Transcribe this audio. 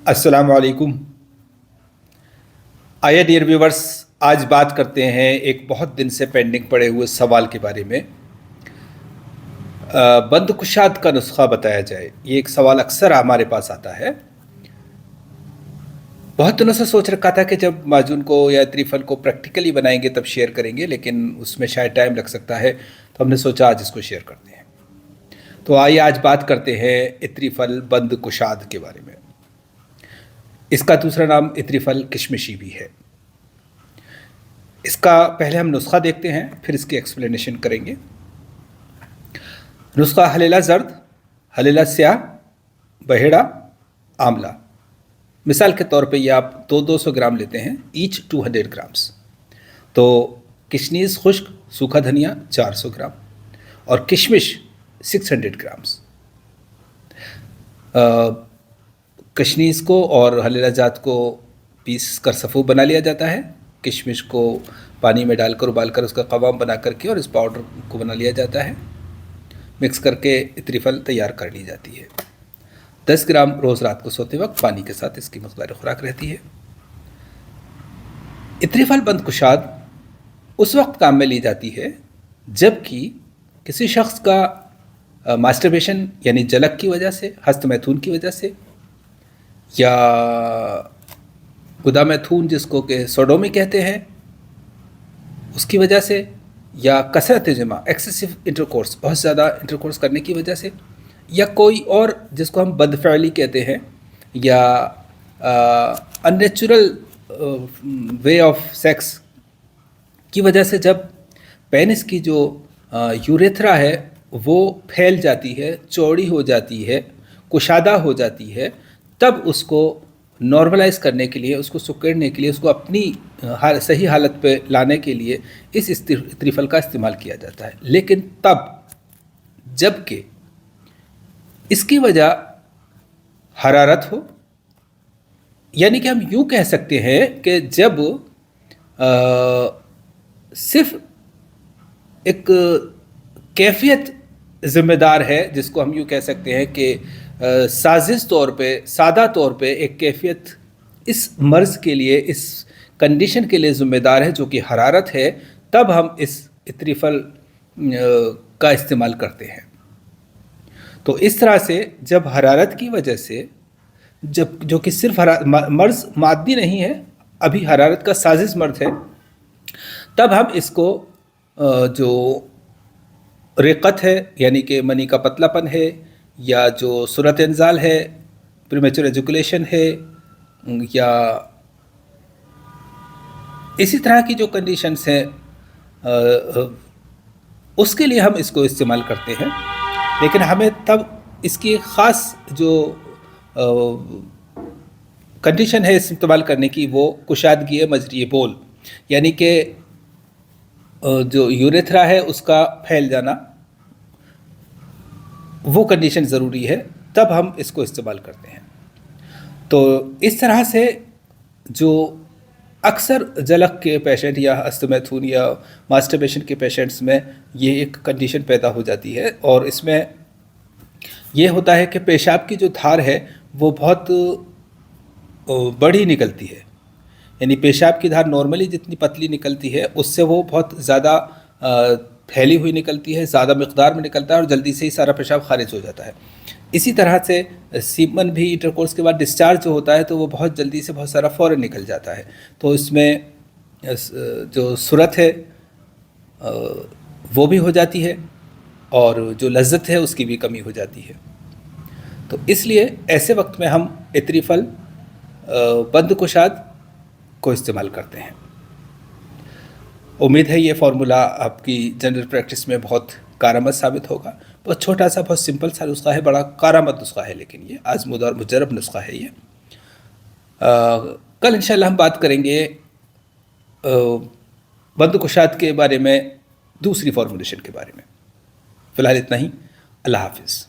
अस्सलाम वालेकुम। आइए डियर व्यूवर्स, आज बात करते हैं एक बहुत दिन से पेंडिंग पड़े हुए सवाल के बारे में। बंद कुशाद का नुस्खा बताया जाए, ये एक सवाल अक्सर हमारे पास आता है। बहुत दिनों से सोच रखा था कि जब माजून को या त्रिफल को प्रैक्टिकली बनाएंगे तब शेयर करेंगे, लेकिन उसमें शायद टाइम लग सकता है, तो हमने सोचा आज इसको शेयर करते हैं। तो आइए आज बात करते हैं इत्रीफल बंद कुशाद के बारे में। इसका दूसरा नाम इत्रीफल किशमिशी भी है। इसका पहले हम नुस्खा देखते हैं, फिर इसकी एक्सप्लेनेशन करेंगे। नुस्खा: हलेला जर्द, हलेला स्याह, बहेड़ा, आंवला। मिसाल के तौर पे ये आप 200 ग्राम लेते हैं, ईच 200 ग्राम्स। तो किशनीज़ खुश्क सूखा धनिया 400 ग्राम और किशमिश 600 ग्राम्स। किशनीज़ को और हलेला जात को पीस कर सफ़ू बना लिया जाता है। किशमिश को पानी में डालकर उबालकर उसका कवाम बना करके और इस पाउडर को बना लिया जाता है। मिक्स करके इत्रीफल तैयार कर ली जाती है। 10 ग्राम रोज़ रात को सोते वक्त पानी के साथ इसकी मक़दार खुराक रहती है। इत्रीफल बंद कुशाद उस वक्त काम में ली जाती है जबकि किसी शख्स का मास्टरबेशन यानी जलक की वजह से, हस्तमैथुन की वजह से, या गुदामैथुन जिसको कि सोडोमी कहते हैं उसकी वजह से, या कसरत जिमा एक्सेसिव इंटरकोर्स, बहुत ज़्यादा इंटरकोर्स करने की वजह से, या कोई और जिसको हम बदफ़अली कहते हैं, या अननेचुरल वे ऑफ सेक्स की वजह से, जब पेनिस की जो यूरेथ्रा है वो फैल जाती है, चौड़ी हो जाती है, कुशादा हो जाती है, तब उसको नॉर्मलाइज करने के लिए, उसको सुकेड़ने के लिए, उसको अपनी सही हालत पे लाने के लिए इस इत्रीफल का इस्तेमाल किया जाता है। लेकिन तब जबकि इसकी वजह हरारत हो, यानी कि हम यूँ कह सकते हैं कि जब सिर्फ एक कैफियत ज़िम्मेदार है, जिसको हम यूँ कह सकते हैं कि साजिश तौर पे, सादा तौर पे एक कैफियत इस मर्ज़ के लिए, इस कंडीशन के लिए ज़िम्मेदार है जो कि हरारत है, तब हम इस इत्रीफल का इस्तेमाल करते हैं। तो इस तरह से जब हरारत की वजह से, जब जो कि सिर्फ मर्ज़ मादी नहीं है, अभी हरारत का साजिश मर्ज़ है, तब हम इसको जो रिक़त है यानी कि मनी का पतलापन है, या जो सूरत इंजाल है, प्रीमेच्योर एजुकुलेशन है, या इसी तरह की जो कंडीशंस हैं, उसके लिए हम इसको इस्तेमाल करते हैं। लेकिन हमें तब इसकी ख़ास जो कंडीशन है इस्तेमाल करने की, वो कुशादगी मजरी बोल, यानी कि जो यूरेथ्रा है उसका फैल जाना, वो कंडीशन ज़रूरी है, तब हम इसको इस्तेमाल करते हैं। तो इस तरह से जो अक्सर जलक के पेशेंट या हस्तमैथुन या मास्टरबेशन के पेशेंट्स में ये एक कंडीशन पैदा हो जाती है, और इसमें ये होता है कि पेशाब की जो धार है वो बहुत बड़ी निकलती है। यानी पेशाब की धार नॉर्मली जितनी पतली निकलती है उससे वो बहुत ज़्यादा फैली हुई निकलती है, ज़्यादा मिक़दार में निकलता है और जल्दी से ही सारा पेशाब खारिज हो जाता है। इसी तरह से सीमन भी इंटरकोर्स के बाद डिस्चार्ज जो होता है तो वो बहुत जल्दी से बहुत सारा फ़ौरन निकल जाता है। तो इसमें जो सूरत है वो भी हो जाती है और जो लज्जत है उसकी भी कमी हो जाती है। तो इसलिए ऐसे वक्त में हम इत्रीफल बंद कुशाद को इस्तेमाल करते हैं। उम्मीद है ये फार्मूला आपकी जनरल प्रैक्टिस में बहुत कारआमद साबित होगा। बहुत छोटा सा, बहुत सिंपल सा नुस्खा है, बड़ा कारआमद नुस्खा है, लेकिन ये आज़मूदा और मुजरब नुस्खा है ये। कल इंशाल्लाह हम बात करेंगे बंद कुशाद के बारे में, दूसरी फॉर्मुलेशन के बारे में। फ़िलहाल इतना ही। अल्लाह हाफ़िज़।